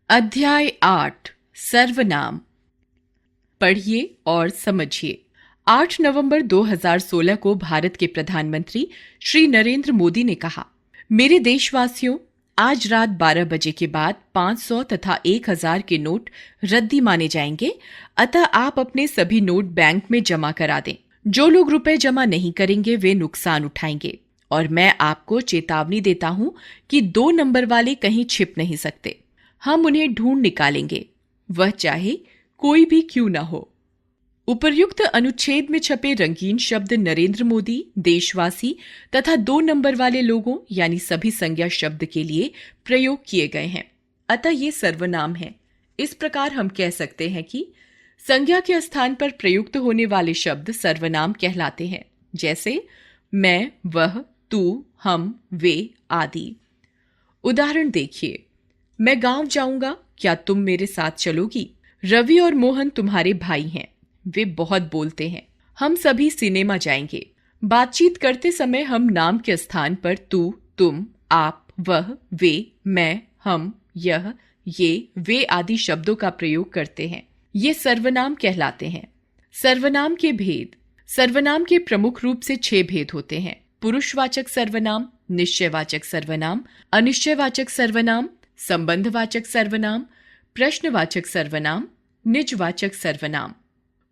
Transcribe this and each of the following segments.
अध्याय 8 सर्वनाम। पढ़िए और समझिए। 8 नवंबर 2016 को भारत के प्रधानमंत्री श्री नरेंद्र मोदी ने कहा, मेरे देशवासियों, आज रात 12 बजे के बाद 500 तथा 1000 के नोट रद्दी माने जाएंगे, अतः आप अपने सभी नोट बैंक में जमा करा दें। जो लोग रुपए जमा नहीं करेंगे वे नुकसान उठाएंगे, और मैं आपको चेतावनी देता हूं कि 2 नंबर वाले कहीं छिप नहीं सकते। हम उन्हें ढूंढ निकालेंगे, वह चाहे कोई भी क्यों न हो। उपर्युक्त अनुच्छेद में छपे रंगीन शब्द नरेंद्र मोदी, देशवासी तथा 2 नंबर वाले लोगों यानी सभी संज्ञा शब्द के लिए प्रयोग किए गए हैं, अतः ये सर्वनाम है। इस प्रकार हम कह सकते हैं कि संज्ञा के स्थान पर प्रयुक्त होने वाले शब्द सर्वनाम कहलाते हैं, जैसे मैं, वह, तू, हम, वे आदि। उदाहरण देखिए। मैं गांव जाऊंगा, क्या तुम मेरे साथ चलोगी? रवि और मोहन तुम्हारे भाई हैं, वे बहुत बोलते हैं। हम सभी सिनेमा जाएंगे। बातचीत करते समय हम नाम के स्थान पर तू, तुम, आप, वह, वे, मैं, हम, यह, ये, वे आदि शब्दों का प्रयोग करते हैं। ये सर्वनाम कहलाते हैं। सर्वनाम के भेद। सर्वनाम के प्रमुख रूप से 6 भेद होते हैं: पुरुषवाचक सर्वनाम, निश्चयवाचक सर्वनाम, अनिश्चयवाचक सर्वनाम, संबंधवाचक सर्वनाम, प्रश्नवाचक सर्वनाम, निजवाचक सर्वनाम।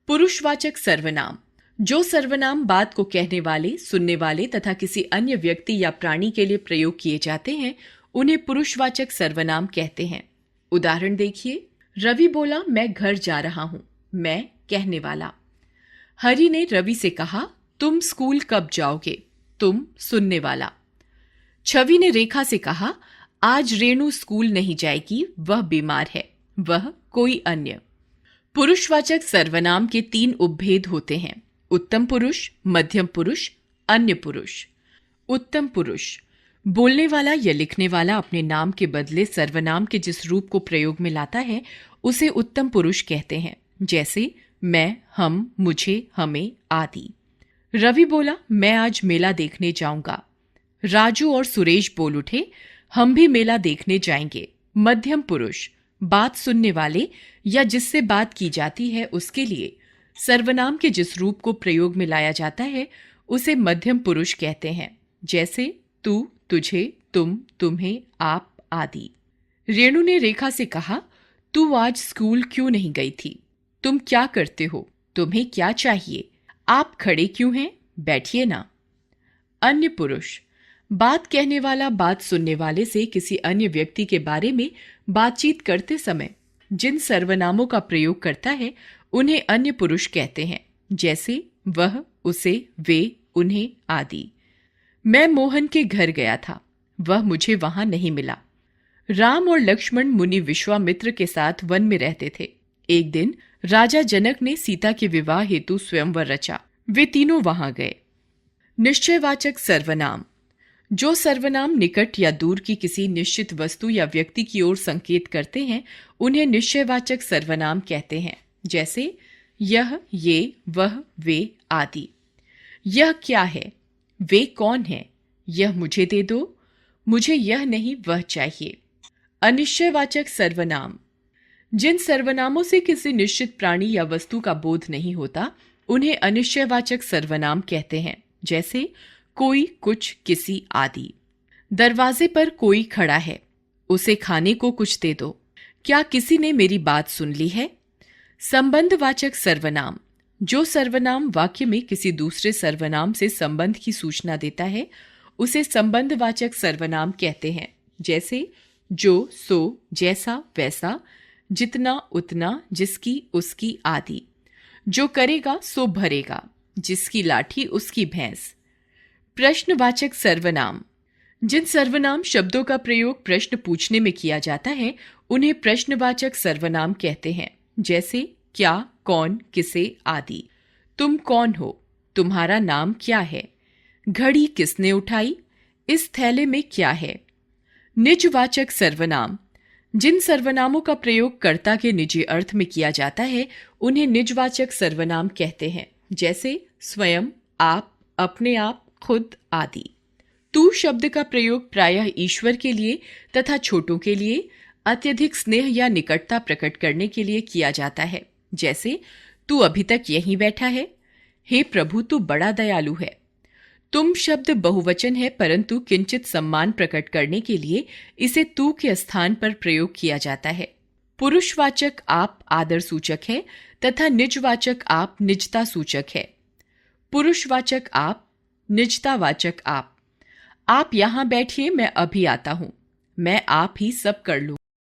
पुरुषवाचक सर्वनाम। जो सर्वनाम बात को कहने वाले, सुनने वाले तथा किसी अन्य व्यक्ति या प्राणी के लिए प्रयोग किए जाते हैं, उन्हें पुरुषवाचक सर्वनाम कहते हैं। उदाहरण देखिए। रवि बोला, मैं घर जा रहा हूं। मैं कहने वाला। हरि ने रवि से कहा, तुम स्कूल कब जाओगे? तुम सुनने वाला। छवि ने रेखा से कहा, आज रेणु स्कूल नहीं जाएगी, वह बीमार है। वह कोई अन्य। पुरुषवाचक सर्वनाम के 3 उपभेद होते हैं: उत्तम पुरुष, मध्यम पुरुष, अन्य पुरुष। उत्तम पुरुष। बोलने वाला या लिखने वाला अपने नाम के बदले सर्वनाम के जिस रूप को प्रयोग में लाता है उसे उत्तम पुरुष कहते हैं, जैसे मैं, हम, मुझे, हमें आदि। रवि बोला, मैं आज मेला देखने जाऊंगा। राजू और सुरेश बोल उठे, हम भी मेला देखने जाएंगे। मध्यम पुरुष। बात सुनने वाले या जिससे बात की जाती है उसके लिए सर्वनाम के जिस रूप को प्रयोग में लाया जाता है उसे मध्यम पुरुष कहते हैं, जैसे तू, तुझे, तुम, तुम्हें, आप आदि। रेणु ने रेखा से कहा, तू आज स्कूल क्यों नहीं गई थी? तुम क्या करते हो? तुम्हें क्या चाहिए? आप खड़े क्यों हैं? बैठिए ना। अन्य पुरुष। बात कहने वाला बात सुनने वाले से किसी अन्य व्यक्ति के बारे में बातचीत करते समय जिन सर्वनामों का प्रयोग करता है उन्हें अन्य पुरुष कहते हैं, जैसे वह, उसे, वे, उन्हें आदि। मैं मोहन के घर गया था, वह मुझे वहां नहीं मिला। राम और लक्ष्मण मुनि विश्वामित्र के साथ वन में रहते थे। एक दिन राजा जनक ने सीता के विवाह हेतु स्वयंवर रचा। वे तीनों वहां गए। निश्चयवाचक सर्वनाम। जो सर्वनाम निकट या दूर की किसी निश्चित वस्तु या व्यक्ति की ओर संकेत करते हैं उन्हें निश्चयवाचक सर्वनाम कहते हैं, जैसे यह, ये, वह, वे आदि। यह क्या है? वे कौन है? यह मुझे दे दो, मुझे यह नहीं वह चाहिए। अनिश्चयवाचक सर्वनाम। जिन सर्वनामों से किसी निश्चित प्राणी या वस्तु का बोध नहीं होता उन्हें अनिश्चयवाचक सर्वनाम कहते हैं, जैसे कोई, कुछ, किसी आदि। दरवाजे पर कोई खड़ा है, उसे खाने को कुछ दे दो। क्या किसी ने मेरी बात सुन ली है? संबंधवाचक सर्वनाम। जो सर्वनाम वाक्य में किसी दूसरे सर्वनाम से संबंध की सूचना देता है उसे संबंधवाचक सर्वनाम कहते हैं, जैसे जो, सो, जैसा, वैसा, जितना, उतना, जिसकी, उसकी आदि। जो करेगा सो भरेगा, जिसकी लाठी उसकी भैंस। प्रश्नवाचक सर्वनाम। जिन सर्वनाम शब्दों का प्रयोग प्रश्न पूछने में किया जाता है उन्हें प्रश्नवाचक सर्वनाम कहते हैं, जैसे क्या, कौन, किसे आदि। तुम कौन हो? तुम्हारा नाम क्या है? घड़ी किसने उठाई? इस थैले में क्या है? निजवाचक सर्वनाम। जिन सर्वनामों का प्रयोग कर्ता के निजी अर्थ में किया जाता है उन्हें निजवाचक सर्वनाम कहते हैं, जैसे स्वयं, आप, अपने आप, खुद आदि। तू शब्द का प्रयोग प्रायः ईश्वर के लिए तथा छोटों के लिए, अत्यधिक स्नेह या निकटता प्रकट करने के लिए किया जाता है, जैसे तू अभी तक यहीं बैठा है, हे प्रभु तू बड़ा दयालु है। तुम शब्द बहुवचन है, परंतु किंचित सम्मान प्रकट करने के लिए इसे तू के स्थान पर प्रयोग किया जाता है। पुरुषवाचक आप आदर सूचक है तथा निजवाचक आप निजता सूचक है। पुरुषवाचक आप, निजतावाचक आप यहां बैठिए, मैं अभी आता हूं, मैं आप ही सब कर लूं।